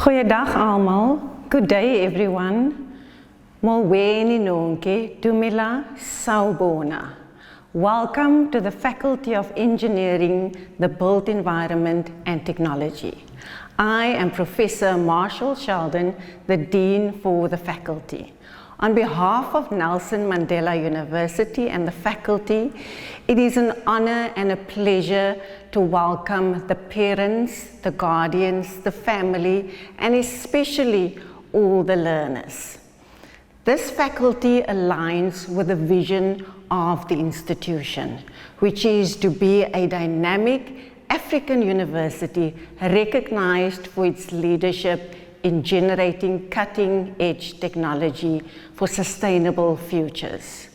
Goeiedag almal. Good day everyone. Molweni nonke, Dumela Sawubona. Welcome to the Faculty of Engineering, the Built Environment and Technology. I am Professor Marshall Sheldon, the Dean for the faculty. On behalf of Nelson Mandela University and the faculty, it is an honor and a pleasure to welcome the parents, the guardians, the family, and especially all the learners. This faculty aligns with the vision of the institution, which is to be a dynamic African university recognized for its leadership in generating cutting-edge technology for sustainable futures.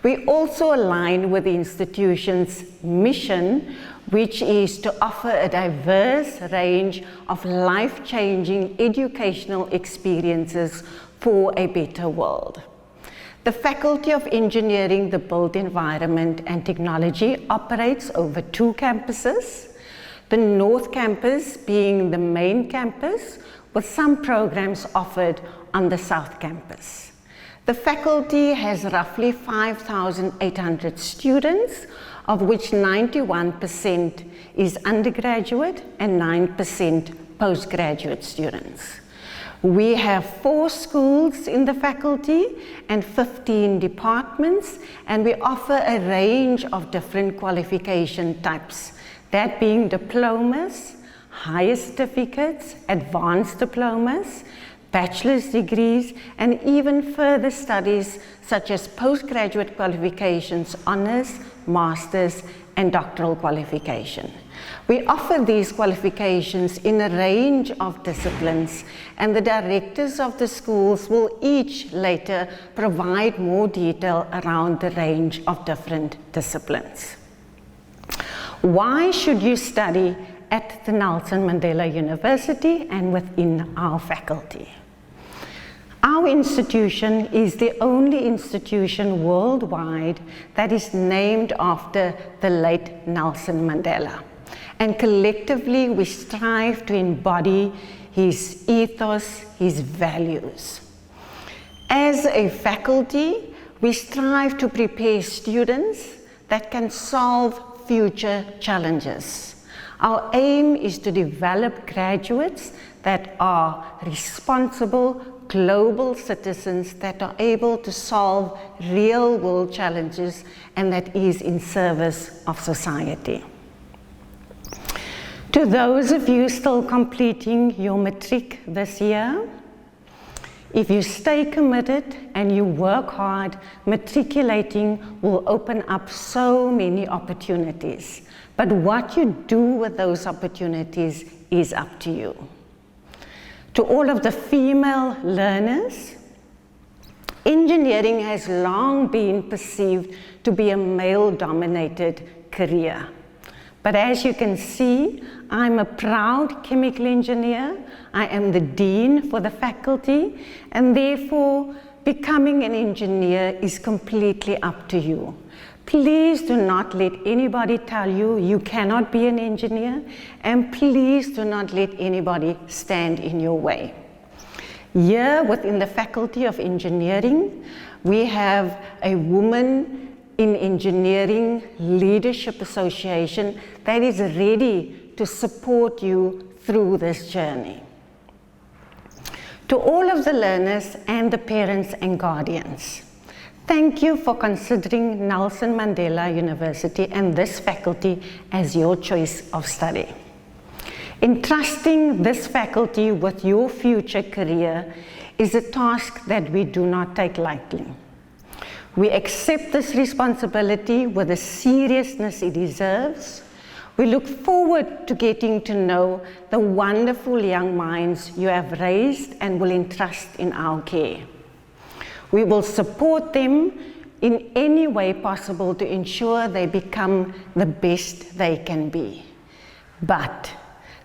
We also align with the institution's mission, which is to offer a diverse range of life-changing educational experiences for a better world. The Faculty of Engineering, the Built Environment and Technology operates over 2 campuses, the North Campus being the main campus, with some programs offered on the South Campus. The faculty has roughly 5,800 students, of which 91% is undergraduate and 9% postgraduate students. We have 4 schools in the faculty and 15 departments, and we offer a range of different qualification types, that being diplomas, higher certificates, advanced diplomas, bachelor's degrees, and even further studies such as postgraduate qualifications, honors, masters, and doctoral qualification. We offer these qualifications in a range of disciplines, and the directors of the schools will each later provide more detail around the range of different disciplines. Why should you study at the Nelson Mandela University and within our faculty? Our institution is the only institution worldwide that is named after the late Nelson Mandela. And collectively, we strive to embody his ethos, his values. As a faculty, we strive to prepare students that can solve future challenges. Our aim is to develop graduates that are responsible global citizens that are able to solve real world challenges and that is in service of society. To those of you still completing your matric this year, if you stay committed and you work hard, matriculating will open up so many opportunities. But what you do with those opportunities is up to you. To all of the female learners, engineering has long been perceived to be a male-dominated career. But as you can see, I'm a proud chemical engineer. I am the dean for the faculty, and therefore becoming an engineer is completely up to you. Please do not let anybody tell you you cannot be an engineer, and please do not let anybody stand in your way. Here within the Faculty of Engineering, we have a Woman in Engineering Leadership Association that is ready to support you through this journey. To all of the learners and the parents and guardians, thank you for considering Nelson Mandela University and this faculty as your choice of study. Entrusting this faculty with your future career is a task that we do not take lightly. We accept this responsibility with the seriousness it deserves. We look forward to getting to know the wonderful young minds you have raised and will entrust in our care. We will support them in any way possible to ensure they become the best they can be. But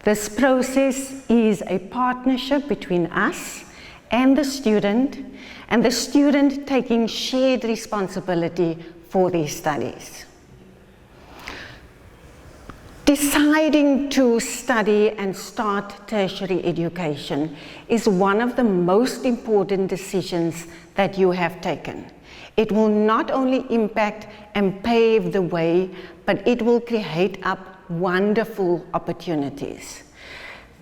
this process is a partnership between us and the student taking shared responsibility for their studies. Deciding to study and start tertiary education is one of the most important decisions that you have taken. It will not only impact and pave the way, but it will create up wonderful opportunities.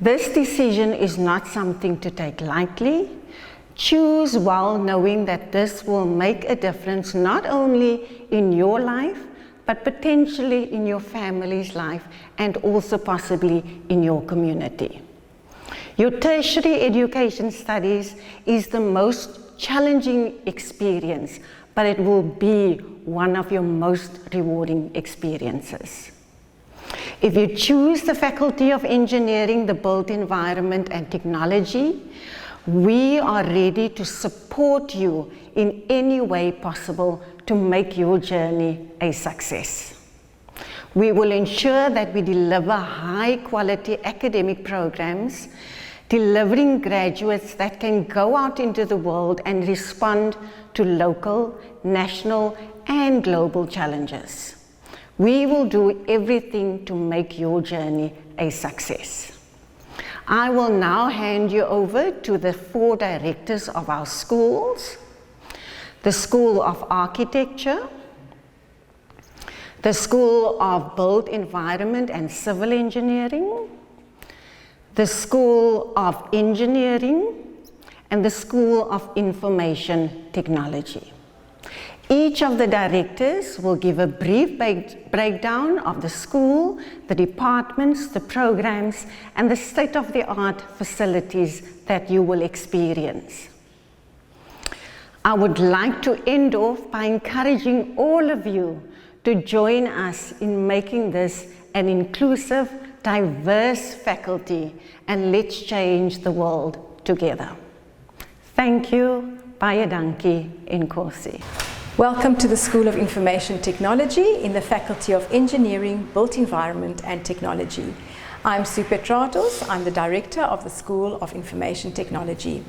This decision is not something to take lightly. Choose well, knowing that this will make a difference not only in your life, but potentially in your family's life and also possibly in your community. Your tertiary education studies is the most challenging experience, but it will be one of your most rewarding experiences. If you choose the Faculty of Engineering, the Built Environment and Technology, we are ready to support you in any way possible to make your journey a success. We will ensure that we deliver high quality academic programs, delivering graduates that can go out into the world and respond to local, national, and global challenges. We will do everything to make your journey a success. I will now hand you over to the 4 directors of our schools: the School of Architecture, the School of Built Environment and Civil Engineering, the School of Engineering, and the School of Information Technology. Each of the directors will give a brief breakdown of the school, the departments, the programs, and the state-of-the-art facilities that you will experience. I would like to end off by encouraging all of you to join us in making this an inclusive, diverse faculty, and let's change the world together. Thank you. Baie dankie, Nkosi. Welcome to the School of Information Technology in the Faculty of Engineering, Built Environment and Technology. I'm Sue Petratos. I'm the Director of the School of Information Technology.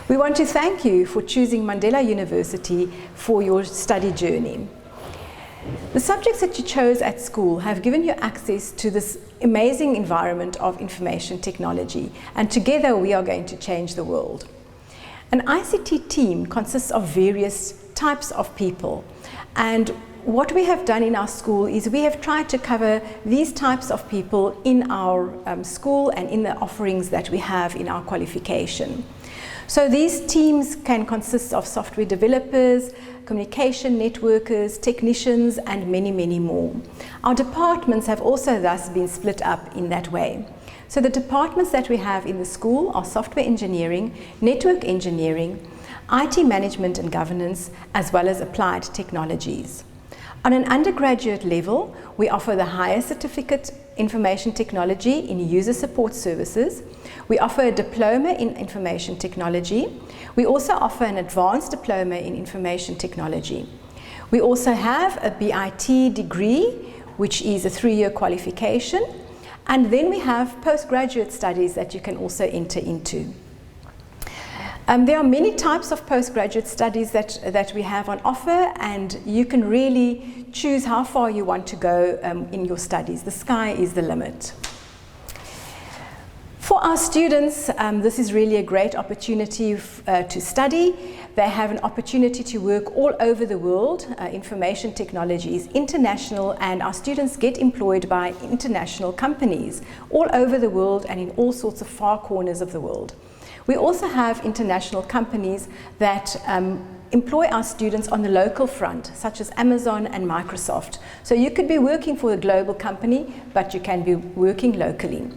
We want to thank you for choosing Mandela University for your study journey. The subjects that you chose at school have given you access to this amazing environment of information technology, and together we are going to change the world. An ICT team consists of various types of people, and what we have done in our school is we have tried to cover these types of people in our school and in the offerings that we have in our qualification. So these teams can consist of software developers, communication networkers, technicians, and many, many more. Our departments have also thus been split up in that way. So the departments that we have in the school are software engineering, network engineering, IT management and governance, as well as applied technologies. On an undergraduate level, we offer the higher certificate information technology in user support services. We offer a diploma in information technology. We also offer an advanced diploma in information technology. We also have a BIT degree, which is a 3-year qualification. And then we have postgraduate studies that you can also enter into. There are many types of postgraduate studies that we have on offer, and you can really choose how far you want to go in your studies. The sky is the limit. For our students, this is really a great opportunity to study. They have an opportunity to work all over the world. Information technology is international, and our students get employed by international companies all over the world and in all sorts of far corners of the world. We also have international companies that employ our students on the local front, such as Amazon and Microsoft. So you could be working for a global company, but you can be working locally.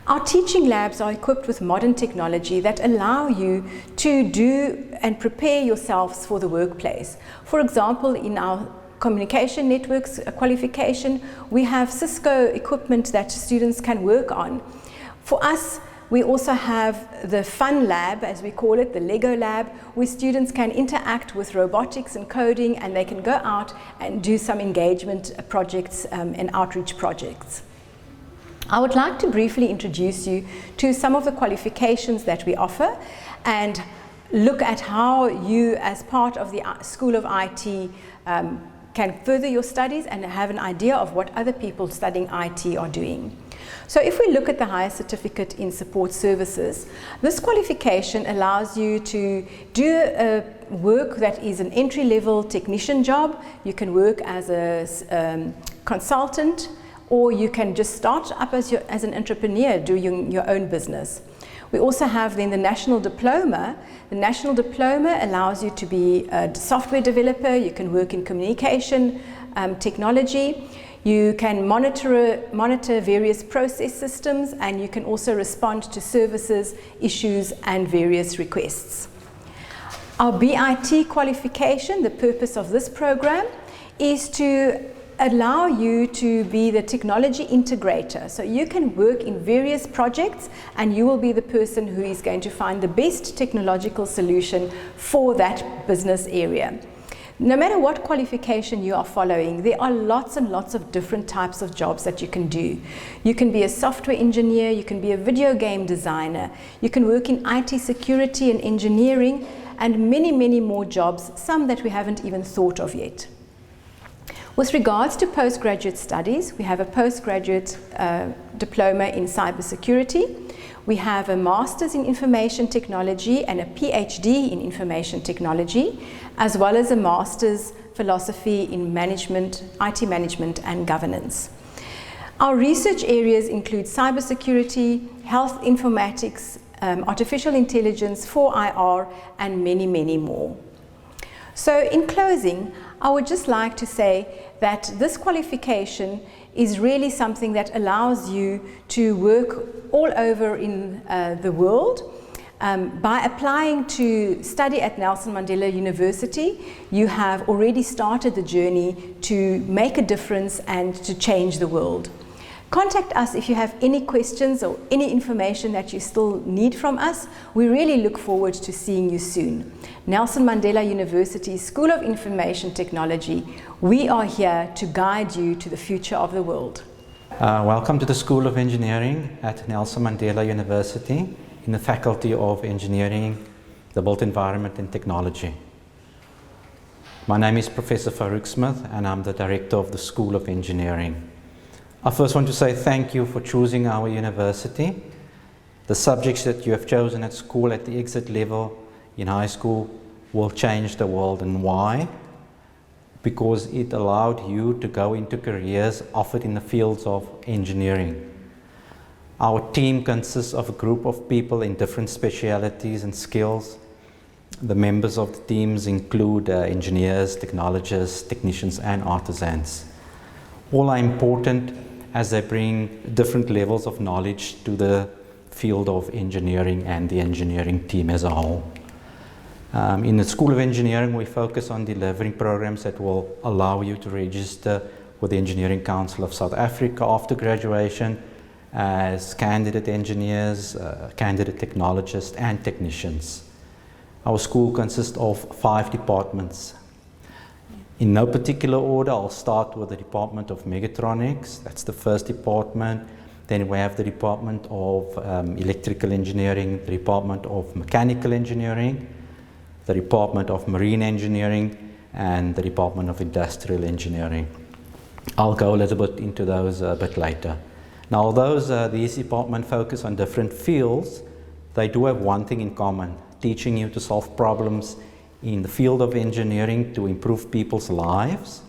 Our teaching labs are equipped with modern technology that allow you to do and prepare yourselves for the workplace. For example, in our communication networks qualification, we have Cisco equipment that students can work on. For us, we also have the fun lab, as we call it, the Lego lab, where students can interact with robotics and coding, and they can go out and do some engagement projects and outreach projects. I would like to briefly introduce you to some of the qualifications that we offer and look at how you, as part of the School of IT, can further your studies and have an idea of what other people studying IT are doing. So if we look at the higher certificate in support services, this qualification allows you to do work that is an entry-level technician job. You can work as a consultant, or you can just start up as an entrepreneur doing your own business. We also have then the National Diploma. The National Diploma allows you to be a software developer. You can work in communication technology. You can monitor various process systems, and you can also respond to services, issues, and various requests. Our BIT qualification, the purpose of this program, is to allow you to be the technology integrator. So you can work in various projects, and you will be the person who is going to find the best technological solution for that business area. No matter what qualification you are following, there are lots and lots of different types of jobs that you can do. You can be a software engineer, you can be a video game designer, you can work in IT security and engineering, and many, many more jobs, some that we haven't even thought of yet. With regards to postgraduate studies, we have a postgraduate diploma in cybersecurity. We have a master's in information technology and a PhD in information technology, as well as a master's philosophy in management, IT management and governance. Our research areas include cybersecurity, health informatics, artificial intelligence, 4IR, and many, many more. So in closing, I would just like to say that this qualification is really something that allows you to work all over in the world. By applying to study at Nelson Mandela University, you have already started the journey to make a difference and to change the world. Contact us if you have any questions or any information that you still need from us. We really look forward to seeing you soon. Nelson Mandela University School of Information Technology, we are here to guide you to the future of the world. Welcome to the School of Engineering at Nelson Mandela University in the Faculty of Engineering, the Built Environment and Technology. My name is Professor Farouk Smith, and I'm the Director of the School of Engineering. I first want to say thank you for choosing our university. The subjects that you have chosen at school at the exit level in high school will change the world. And why? Because it allowed you to go into careers offered in the fields of engineering. Our team consists of a group of people in different specialities and skills. The members of the teams include engineers, technologists, technicians, and artisans. All are important as they bring different levels of knowledge to the field of engineering and the engineering team as a whole. In the School of Engineering, we focus on delivering programs that will allow you to register with the Engineering Council of South Africa after graduation as candidate engineers, candidate technologists, and technicians. Our school consists of 5 departments. In no particular order, I'll start with the Department of Mechatronics. That's the first department. Then we have the Department of Electrical Engineering, the Department of Mechanical Engineering, the Department of Marine Engineering, and the Department of Industrial Engineering. I'll go a little bit into those a bit later. Now, although these departments focus on different fields, they do have one thing in common: teaching you to solve problems in the field of engineering to improve people's lives,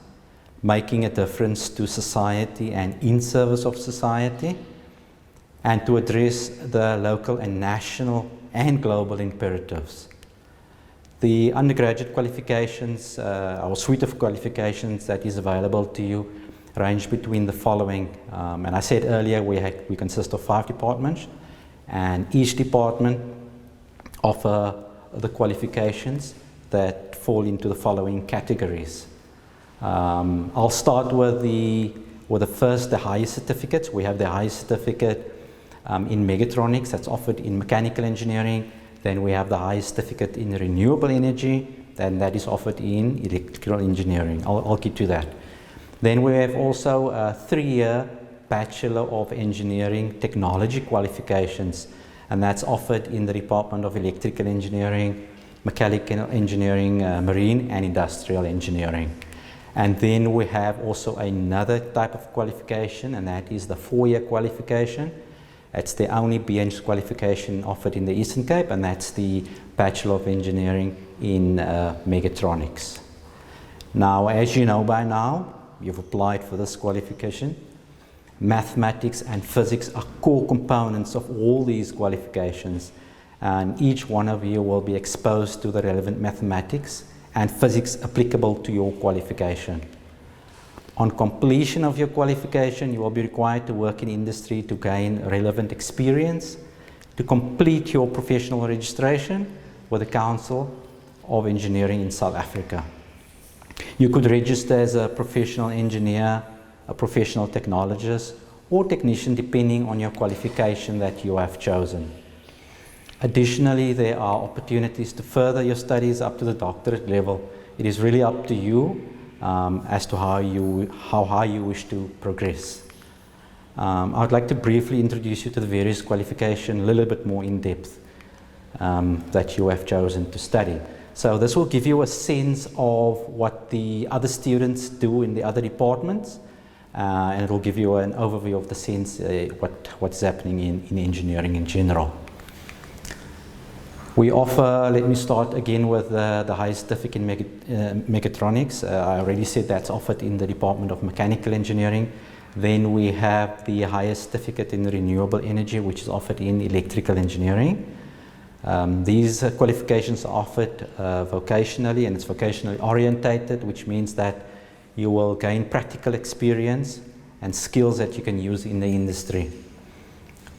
making a difference to society and in service of society, and to address the local and national and global imperatives. The undergraduate qualifications, our suite of qualifications that is available to you, range between the following. And I said earlier, we consist of 5 departments, and each department offer the qualifications that fall into the following categories. I'll start with the highest certificates. We have the highest certificate in Mechatronics that's offered in mechanical engineering. Then we have the highest certificate in renewable energy, and that is offered in electrical engineering. I'll get to that. Then we have also a 3-year Bachelor of Engineering Technology qualifications, and that's offered in the Department of Electrical Engineering, Mechanical Engineering, Marine and Industrial Engineering. And then we have also another type of qualification, and that is the 4-year qualification. It's the only BEng qualification offered in the Eastern Cape, and that's the Bachelor of Engineering in Mechatronics. Now, as you know by now, you've applied for this qualification. Mathematics and physics are core components of all these qualifications, and each one of you will be exposed to the relevant mathematics and physics applicable to your qualification. On completion of your qualification, you will be required to work in industry to gain relevant experience, to complete your professional registration with the Council of Engineering in South Africa. You could register as a professional engineer, a professional technologist, or technician depending on your qualification that you have chosen. Additionally, there are opportunities to further your studies up to the doctorate level. It is really up to you as to how high you wish to progress. I would like to briefly introduce you to the various qualifications a little bit more in depth that you have chosen to study. So this will give you a sense of what the other students do in the other departments, and it will give you an overview of the sense what's happening in engineering in general. We offer, let me start again with the highest certificate in Mechatronics. I already said that's offered in the Department of Mechanical Engineering. Then we have the highest certificate in renewable energy, which is offered in Electrical Engineering. These qualifications are offered vocationally, and it's vocationally orientated, which means that you will gain practical experience and skills that you can use in the industry.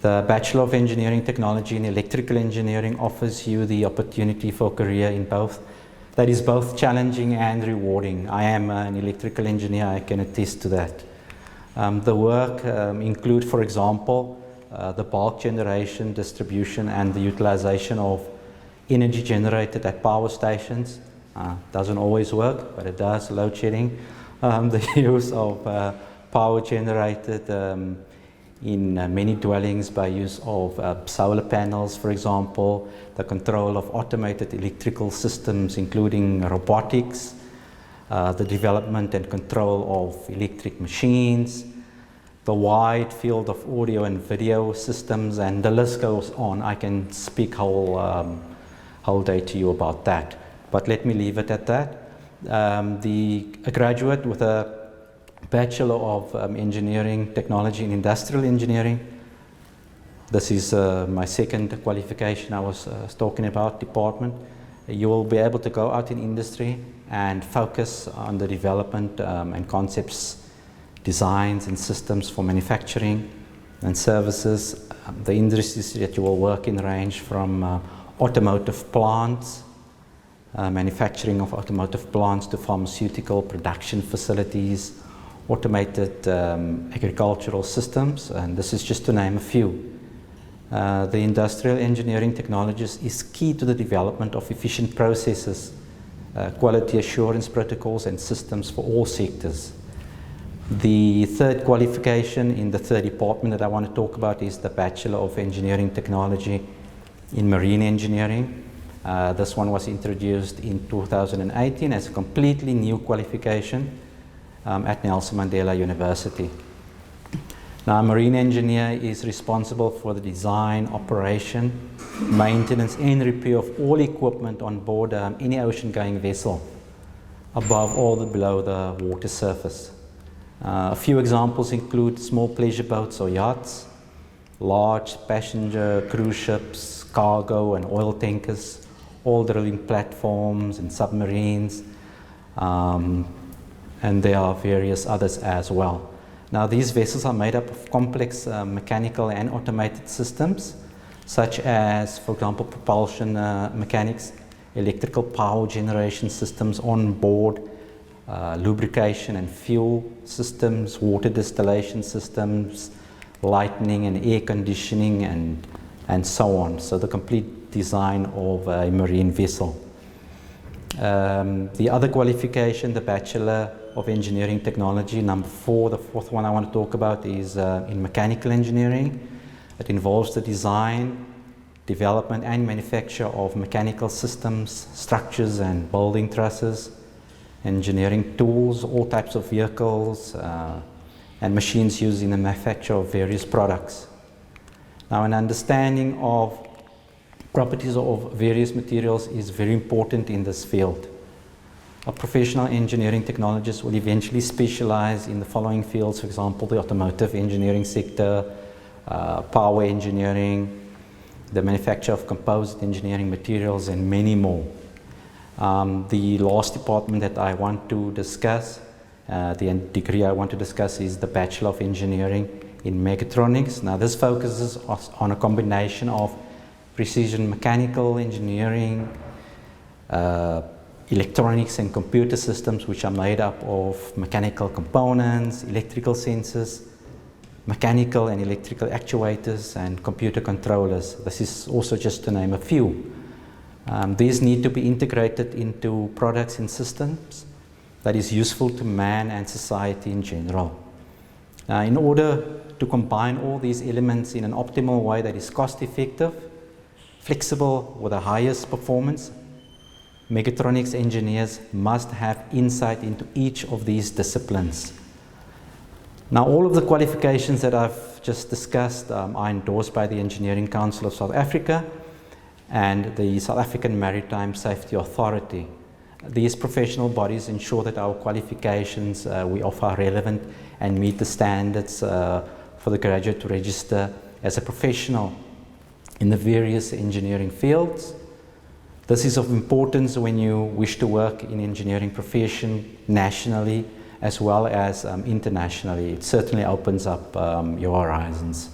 The Bachelor of Engineering Technology in Electrical Engineering offers you the opportunity for a career in both, that is both challenging and rewarding. I am an electrical engineer, I can attest to that. The work include, for example, the bulk generation, distribution, and the utilization of energy generated at power stations. Doesn't always work, but it does, load shedding. The use of power generated in many dwellings by use of solar panels, for example, the control of automated electrical systems, including robotics, the development and control of electric machines, the wide field of audio and video systems, and the list goes on. I can speak whole day to you about that, but let me leave it at that. A graduate with a Bachelor of Engineering Technology in Industrial Engineering. This is my second qualification I was talking about, department. You will be able to go out in industry and focus on the development and concepts, designs and systems for manufacturing and services. The industries that you will work in range from automotive plants, manufacturing of automotive plants, to pharmaceutical production facilities, automated agricultural systems, and this is just to name a few. The industrial engineering technologist is key to the development of efficient processes, quality assurance protocols and systems for all sectors. The third qualification in the third department that I want to talk about is the Bachelor of Engineering Technology in Marine Engineering. This one was introduced in 2018 as a completely new qualification at Nelson Mandela University. Now, a marine engineer is responsible for the design, operation, maintenance and repair of all equipment on board any ocean-going vessel, above or below the water surface. A few examples include small pleasure boats or yachts, large passenger cruise ships, cargo and oil tankers, all drilling platforms and submarines, and there are various others as well. Now, these vessels are made up of complex mechanical and automated systems, such as, for example, propulsion mechanics, electrical power generation systems on board, lubrication and fuel systems, water distillation systems, lighting and air conditioning, and so on. So the complete design of a marine vessel. The other qualification, the Bachelor of Engineering Technology, number 4, the fourth one I want to talk about, is in Mechanical Engineering. It involves the design, development and manufacture of mechanical systems, structures and building trusses. engineering tools, all types of vehicles, and machines used in the manufacture of various products. Now, an understanding of properties of various materials is very important in this field. A professional engineering technologist will eventually specialize in the following fields, for example, the automotive engineering sector, power engineering, the manufacture of composite engineering materials, and many more. The last department that I want to discuss, the degree I want to discuss, is the Bachelor of Engineering in Mechatronics. Now, this focuses on a combination of precision mechanical engineering, electronics and computer systems, which are made up of mechanical components, electrical sensors, mechanical and electrical actuators, and computer controllers. This is also just to name a few. These need to be integrated into products and systems that is useful to man and society in general. In order to combine all these elements in an optimal way that is cost-effective, flexible with the highest performance, mechatronics engineers must have insight into each of these disciplines. Now, all of the qualifications that I've just discussed are endorsed by the Engineering Council of South Africa and the South African Maritime Safety Authority. These professional bodies ensure that our qualifications we offer are relevant and meet the standards for the graduate to register as a professional in the various engineering fields. This is of importance when you wish to work in engineering profession nationally as well as internationally. It certainly opens up your horizons.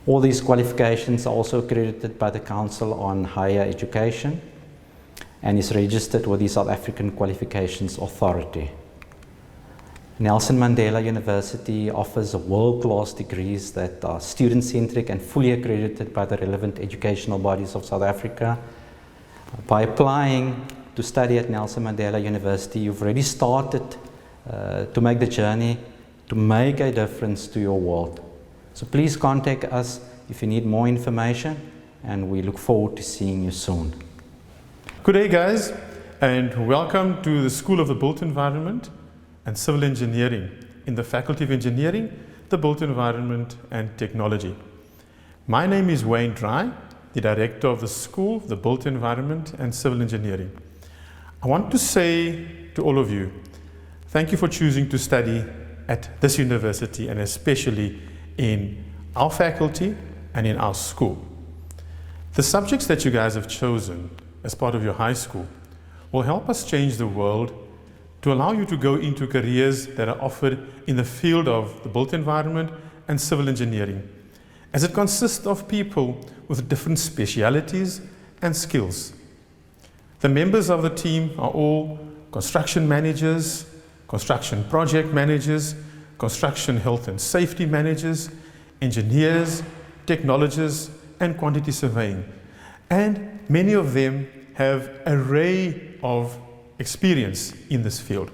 All these qualifications are also accredited by the Council on Higher Education and is registered with the South African Qualifications Authority. Nelson Mandela University offers world-class degrees that are student-centric and fully accredited by the relevant educational bodies of South Africa. By applying to study at Nelson Mandela University, you've already started to make the journey to make a difference to your world. So please contact us if you need more information, and we look forward to seeing you soon. Good day, guys, and welcome to the School of the Built Environment and Civil Engineering in the Faculty of Engineering, the Built Environment and Technology. My name is Wayne Dry, the Director of the School of the Built Environment and Civil Engineering. I want to say to all of you, thank you for choosing to study at this university, and especially in our faculty and in our school. The subjects that you guys have chosen as part of your high school will help us change the world to allow you to go into careers that are offered in the field of the built environment and civil engineering, as it consists of people with different specialities and skills. The members of the team are all construction managers, construction project managers, construction health and safety managers, engineers, technologists, and quantity surveying. And many of them have an array of experience in this field.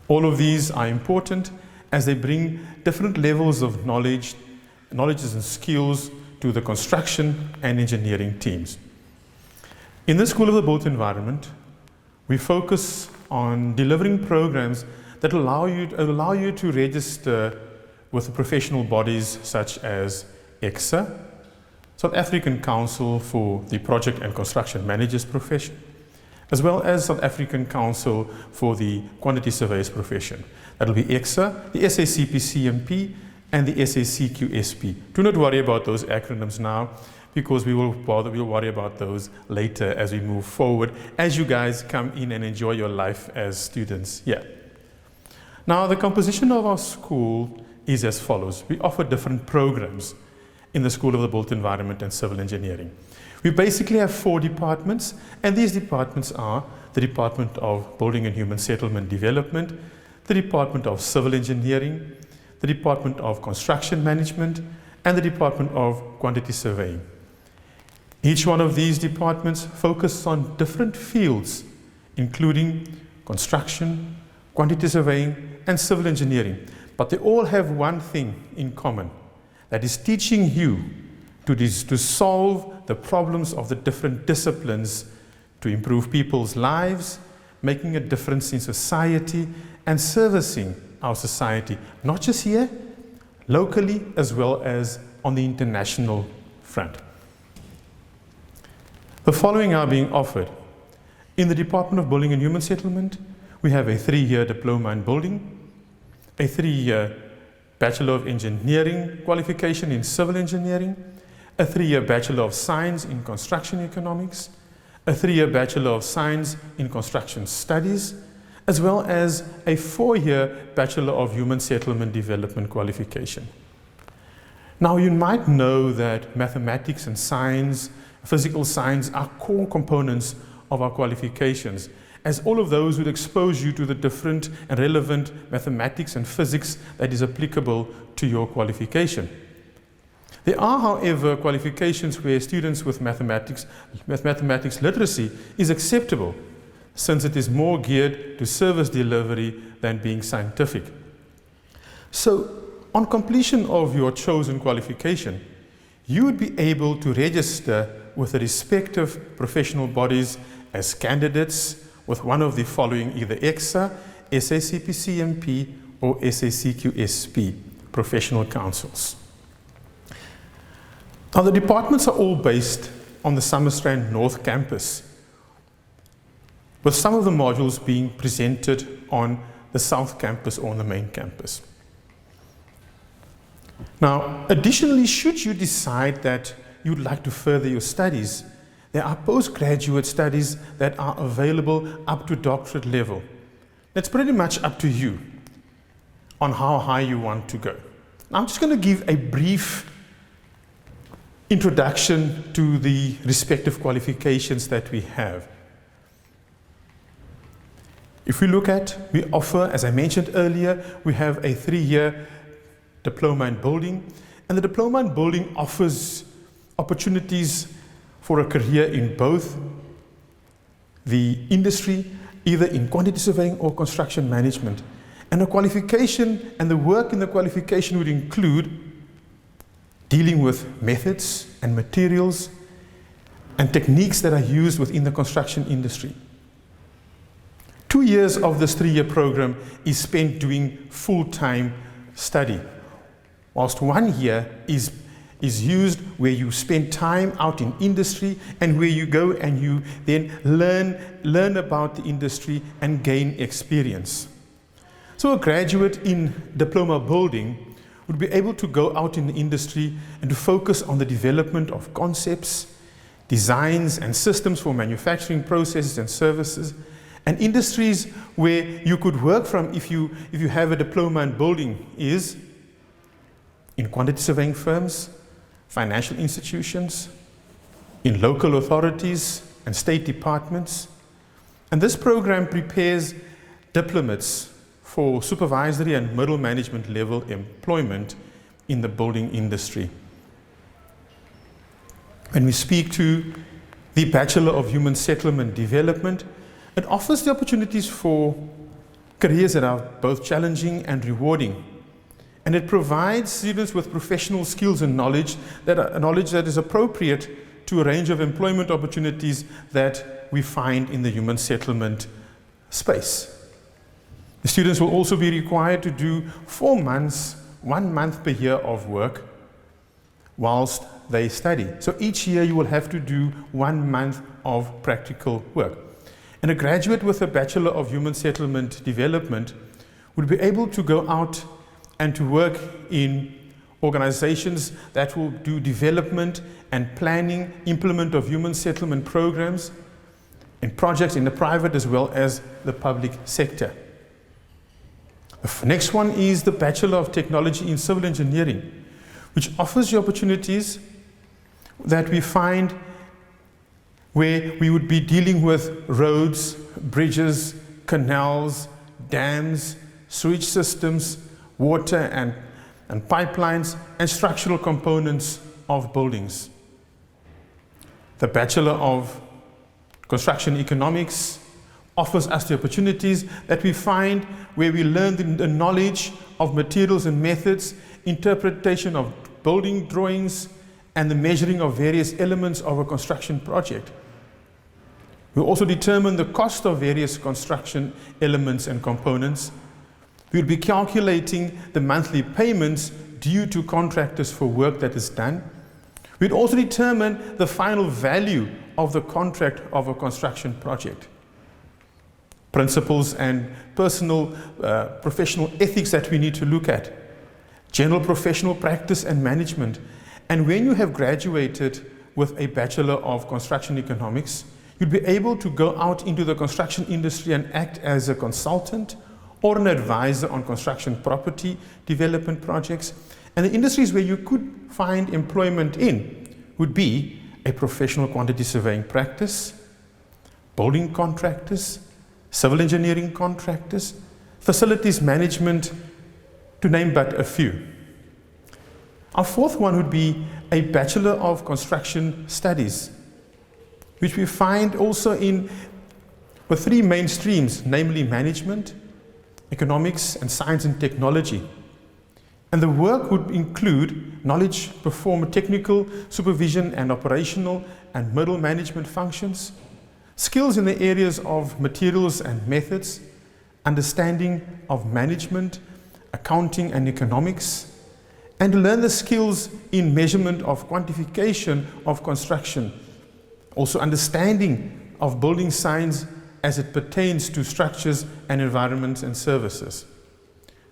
All of these are important as they bring different levels of knowledges and skills to the construction and engineering teams. In the School of the Built Environment, we focus on delivering programs that allow you to register with the professional bodies such as EXA, South African Council for the Project and Construction Managers profession, as well as South African Council for the Quantity Surveyors profession. That will be EXA, the SACP-CMP, and the SACQ-SP. Do not worry about those acronyms now, because we'll worry about those later as we move forward, as you guys come in and enjoy your life as students here. Now, the composition of our school is as follows. We offer different programs in the School of the Built Environment and Civil Engineering. We basically have 4 departments, and these departments are the Department of Building and Human Settlement Development, the Department of Civil Engineering, the Department of Construction Management, and the Department of Quantity Surveying. Each one of these departments focuses on different fields, including construction, quantity surveying, and civil engineering. But they all have one thing in common, that is teaching you to solve the problems of the different disciplines to improve people's lives making a difference in society and servicing our society, not just here, locally as well as on the international front. The following are being offered. In the Department of Building and Human Settlement, we have a 3-year diploma in building, a 3-year Bachelor of Engineering qualification in civil engineering, a 3-year Bachelor of Science in construction economics, a 3-year Bachelor of Science in construction studies, as well as a 4-year Bachelor of Human Settlement Development qualification. Now, you might know that mathematics and science, physical science are core components of our qualifications, as all of those would expose you to the different and relevant mathematics and physics that is applicable to your qualification. There are, however, qualifications where students with mathematics literacy is acceptable, since it is more geared to service delivery than being scientific. So, on completion of your chosen qualification, you would be able to register with the respective professional bodies as candidates with one of the following, either EXA, SACPCMP, or SACQSP, professional councils. Now, the departments are all based on the Summerstrand North Campus, with some of the modules being presented on the South Campus or on the main campus. Now, additionally, should you decide that you'd like to further your studies, there are postgraduate studies that are available up to doctorate level. That's pretty much up to you on how high you want to go. Now, I'm just going to give a brief introduction to the respective qualifications that we have. If we look at, we offer, as I mentioned earlier, we have a 3-year diploma in building, and the diploma in building offers opportunities for a career in both the industry, either in quantity surveying or construction management. And the qualification and the work in the qualification would include dealing with methods and materials and techniques that are used within the construction industry. 2 years of this 3-year program is spent doing full-time study, whilst 1 year is used where you spend time out in industry and where you go and you then learn about the industry and gain experience. So a graduate in diploma building would be able to go out in the industry and to focus on the development of concepts, designs and systems for manufacturing processes and services, and industries where you could work from if you have a diploma in building is in quantity surveying firms, financial institutions, in local authorities and state departments. And this program prepares diplomates for supervisory and middle management level employment in the building industry. When we speak to the Bachelor of Human Settlement Development, it offers the opportunities for careers that are both challenging and rewarding. And it provides students with professional skills and knowledge that is appropriate to a range of employment opportunities that we find in the human settlement space. The students will also be required to do 4 months, 1 month per year of work whilst they study. So each year you will have to do 1 month of practical work. And a graduate with a Bachelor of Human Settlement Development would be able to go out and to work in organizations that will do development and planning, implement of human settlement programs and projects in the private as well as the public sector. The next one is the Bachelor of Technology in Civil Engineering, which offers you opportunities that we find where we would be dealing with roads, bridges, canals, dams, sewage systems, water and pipelines, and structural components of buildings. The Bachelor of Construction Economics offers us the opportunities that we find where we learn the knowledge of materials and methods, interpretation of building drawings, and the measuring of various elements of a construction project. We'll also determine the cost of various construction elements and components. We'll be calculating the monthly payments due to contractors for work that is done. We'd also determine the final value of the contract of a construction project. Principles and professional ethics that we need to look at. General professional practice and management. And when you have graduated with a Bachelor of Construction Economics, you'll be able to go out into the construction industry and act as a consultant or an advisor on construction property development projects. And the industries where you could find employment in would be a professional quantity surveying practice, building contractors, civil engineering contractors, facilities management, to name but a few. Our fourth one would be a Bachelor of Construction Studies, which we find also with three main streams, namely management, economics, and science and technology. And the work would include knowledge, perform technical supervision and operational and middle management functions, skills in the areas of materials and methods, understanding of management, accounting and economics, and learn the skills in measurement of quantification of construction, also understanding of building science as it pertains to structures and environments and services.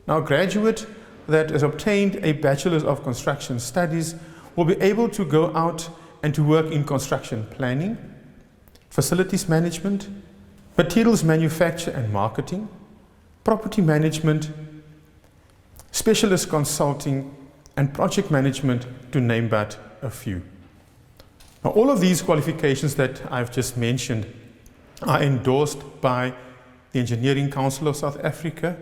Now, a graduate that has obtained a Bachelor of Construction Studies will be able to go out and to work in construction planning, facilities management, materials manufacture and marketing, property management, specialist consulting, and project management, to name but a few. Now, all of these qualifications that I've just mentioned are endorsed by the Engineering Council of South Africa,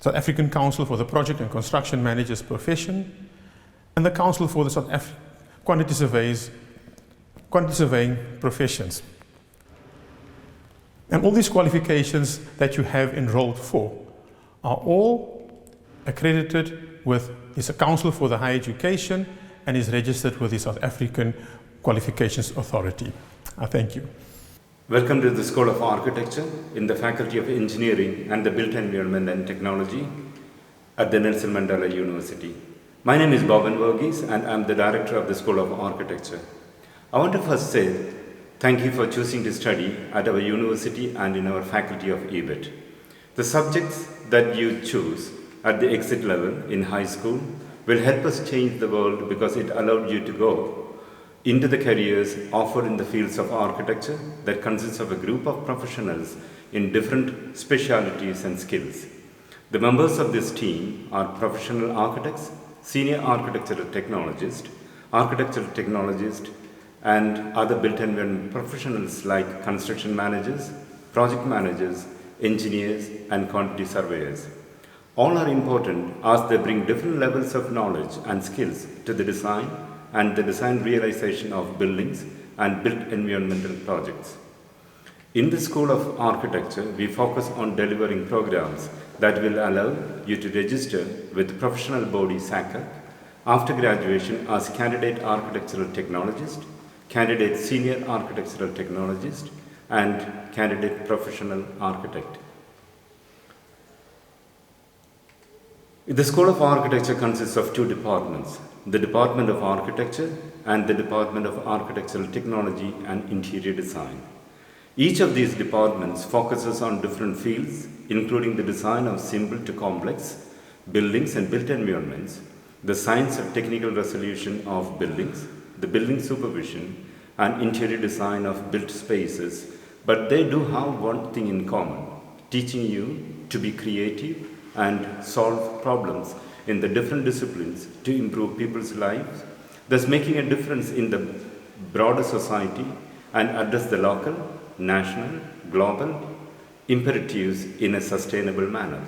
South African Council for the Project and Construction Managers Profession, and the Council for the South African Quantity Surveying Professions. And all these qualifications that you have enrolled for are all accredited with the Council for the Higher Education and is registered with the South African Qualifications Authority. I thank you. Welcome to the School of Architecture in the Faculty of Engineering and the Built Environment and Technology at the Nelson Mandela University. My name is Boban Verghese and I'm the Director of the School of Architecture. I want to first say thank you for choosing to study at our university and in our Faculty of EBIT. The subjects that you choose at the exit level in high school will help us change the world because it allowed you to go into the careers offered in the fields of architecture that consists of a group of professionals in different specialities and skills. The members of this team are professional architects, senior architectural technologists, and other built environment professionals like construction managers, project managers, engineers, and quantity surveyors. All are important as they bring different levels of knowledge and skills to the design and the design realization of buildings and built environmental projects. In the School of Architecture, we focus on delivering programs that will allow you to register with professional body SACA after graduation as candidate architectural technologist, candidate senior architectural technologist, and candidate professional architect. The School of Architecture consists of two departments, the Department of Architecture and the Department of Architectural Technology and Interior Design. Each of these departments focuses on different fields, including the design of simple to complex buildings and built environments, the science of technical resolution of buildings, the building supervision, and interior design of built spaces, but they do have one thing in common, teaching you to be creative and solve problems in the different disciplines to improve people's lives, thus making a difference in the broader society and address the local, national, global imperatives in a sustainable manner.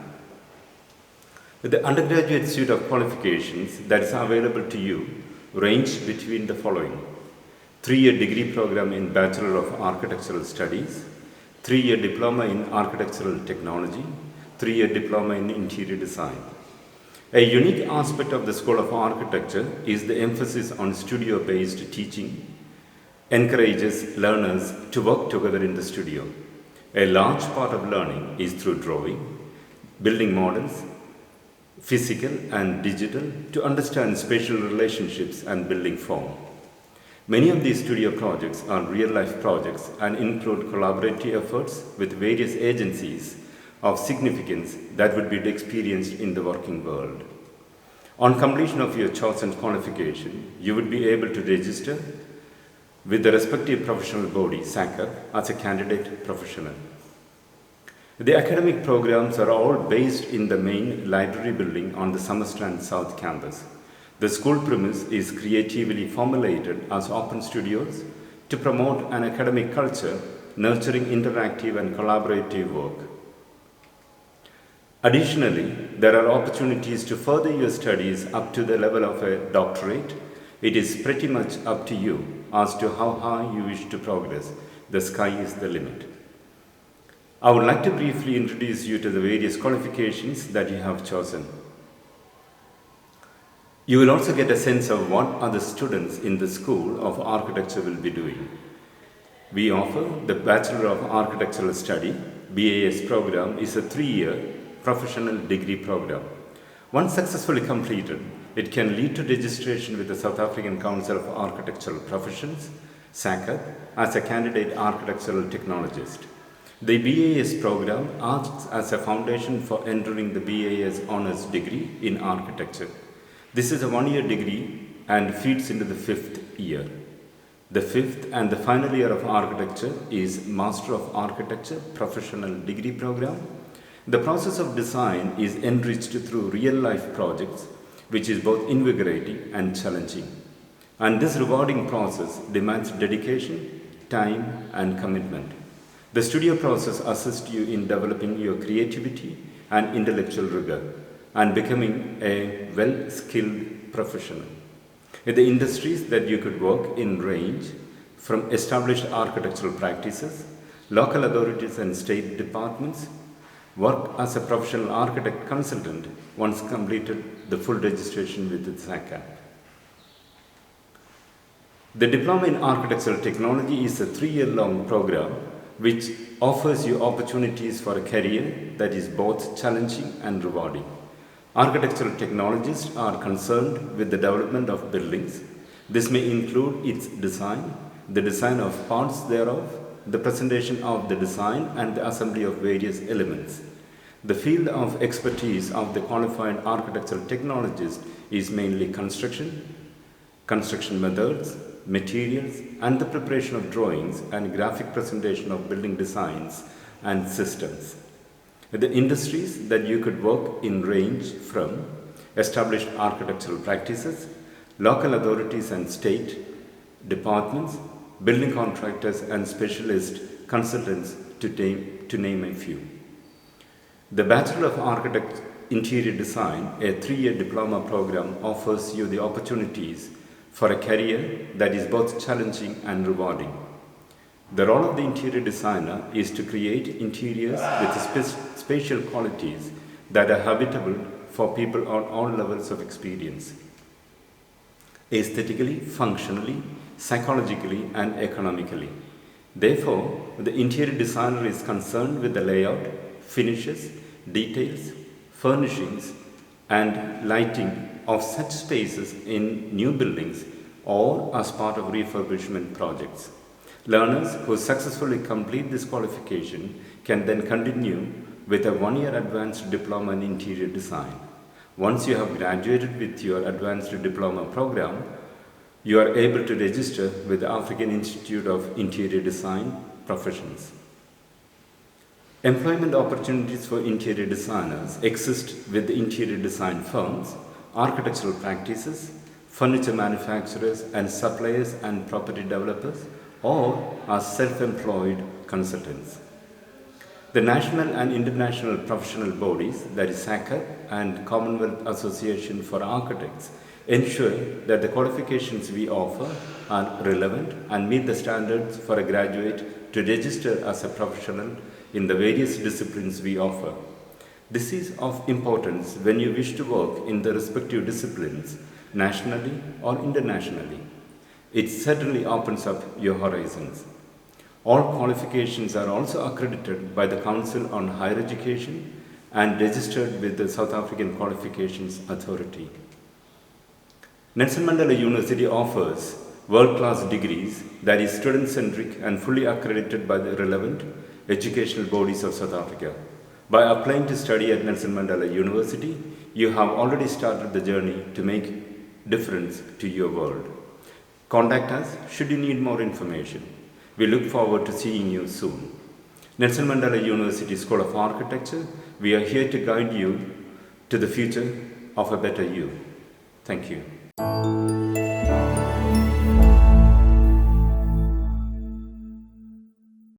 The undergraduate suite of qualifications that is available to you range between the following: 3-year degree program in Bachelor of Architectural Studies, 3-year diploma in Architectural Technology, 3-year diploma in Interior Design. A unique aspect of the School of Architecture is the emphasis on studio-based teaching encourages learners to work together in the studio. A large part of learning is through drawing, building models, physical and digital, to understand spatial relationships and building form. Many of these studio projects are real-life projects and include collaborative efforts with various agencies of significance that would be experienced in the working world. On completion of your chosen qualification, you would be able to register with the respective professional body, SACA, as a candidate professional. The academic programs are all based in the main library building on the Summerstrand South campus. The school premise is creatively formulated as open studios to promote an academic culture, nurturing interactive and collaborative work. Additionally, there are opportunities to further your studies up to the level of a doctorate. It is pretty much up to you as to how high you wish to progress. The sky is the limit. I would like to briefly introduce you to the various qualifications that you have chosen. You will also get a sense of what other students in the School of Architecture will be doing. We offer the Bachelor of Architectural Study, BAS program is a 3-year professional degree program. Once successfully completed, it can lead to registration with the South African Council of Architectural Professions, SACA, as a candidate architectural technologist. The BAS program acts as a foundation for entering the BAS Honours degree in architecture. This is a 1-year degree and feeds into the 5th year. The 5th and the final year of architecture is Master of Architecture Professional Degree Program. The process of design is enriched through real-life projects, which is both invigorating and challenging. And this rewarding process demands dedication, time, and commitment. The studio process assists you in developing your creativity and intellectual rigor and becoming a well-skilled professional. In the industries that you could work in range from established architectural practices, local authorities and state departments, work as a professional architect consultant once completed the full registration with the SACA. The Diploma in Architectural Technology is a 3-year-long program which offers you opportunities for a career that is both challenging and rewarding. Architectural technologists are concerned with the development of buildings. This may include its design, the design of parts thereof, the presentation of the design, and the assembly of various elements. The field of expertise of the qualified architectural technologist is mainly construction methods, materials, and the preparation of drawings and graphic presentation of building designs and systems. The industries that you could work in range from established architectural practices, local authorities and state departments, building contractors and specialist consultants, to name a few. The Bachelor of Architect Interior Design, a 3-year diploma program, offers you the opportunities for a career that is both challenging and rewarding. The role of the interior designer is to create interiors with spatial qualities that are habitable for people on all levels of experience, aesthetically, functionally, psychologically, and economically. Therefore, the interior designer is concerned with the layout, finishes, details, furnishings, and lighting of such spaces in new buildings or as part of refurbishment projects. Learners who successfully complete this qualification can then continue with a 1-year advanced diploma in interior design. Once you have graduated with your advanced diploma program, you are able to register with the African Institute of Interior Design Professions. Employment opportunities for interior designers exist with the interior design firms, architectural practices, furniture manufacturers and suppliers and property developers, or as self-employed consultants. The national and international professional bodies, that is SACA and Commonwealth Association for Architects, ensure that the qualifications we offer are relevant and meet the standards for a graduate to register as a professional in the various disciplines we offer. This is of importance when you wish to work in the respective disciplines, nationally or internationally. It certainly opens up your horizons. All qualifications are also accredited by the Council on Higher Education and registered with the South African Qualifications Authority. Nelson Mandela University offers world-class degrees that is student-centric and fully accredited by the relevant educational bodies of South Africa. By applying to study at Nelson Mandela University, you have already started the journey to make difference to your world. Contact us should you need more information. We look forward to seeing you soon. Nelson Mandela University School of Architecture, we are here to guide you to the future of a better you. Thank you.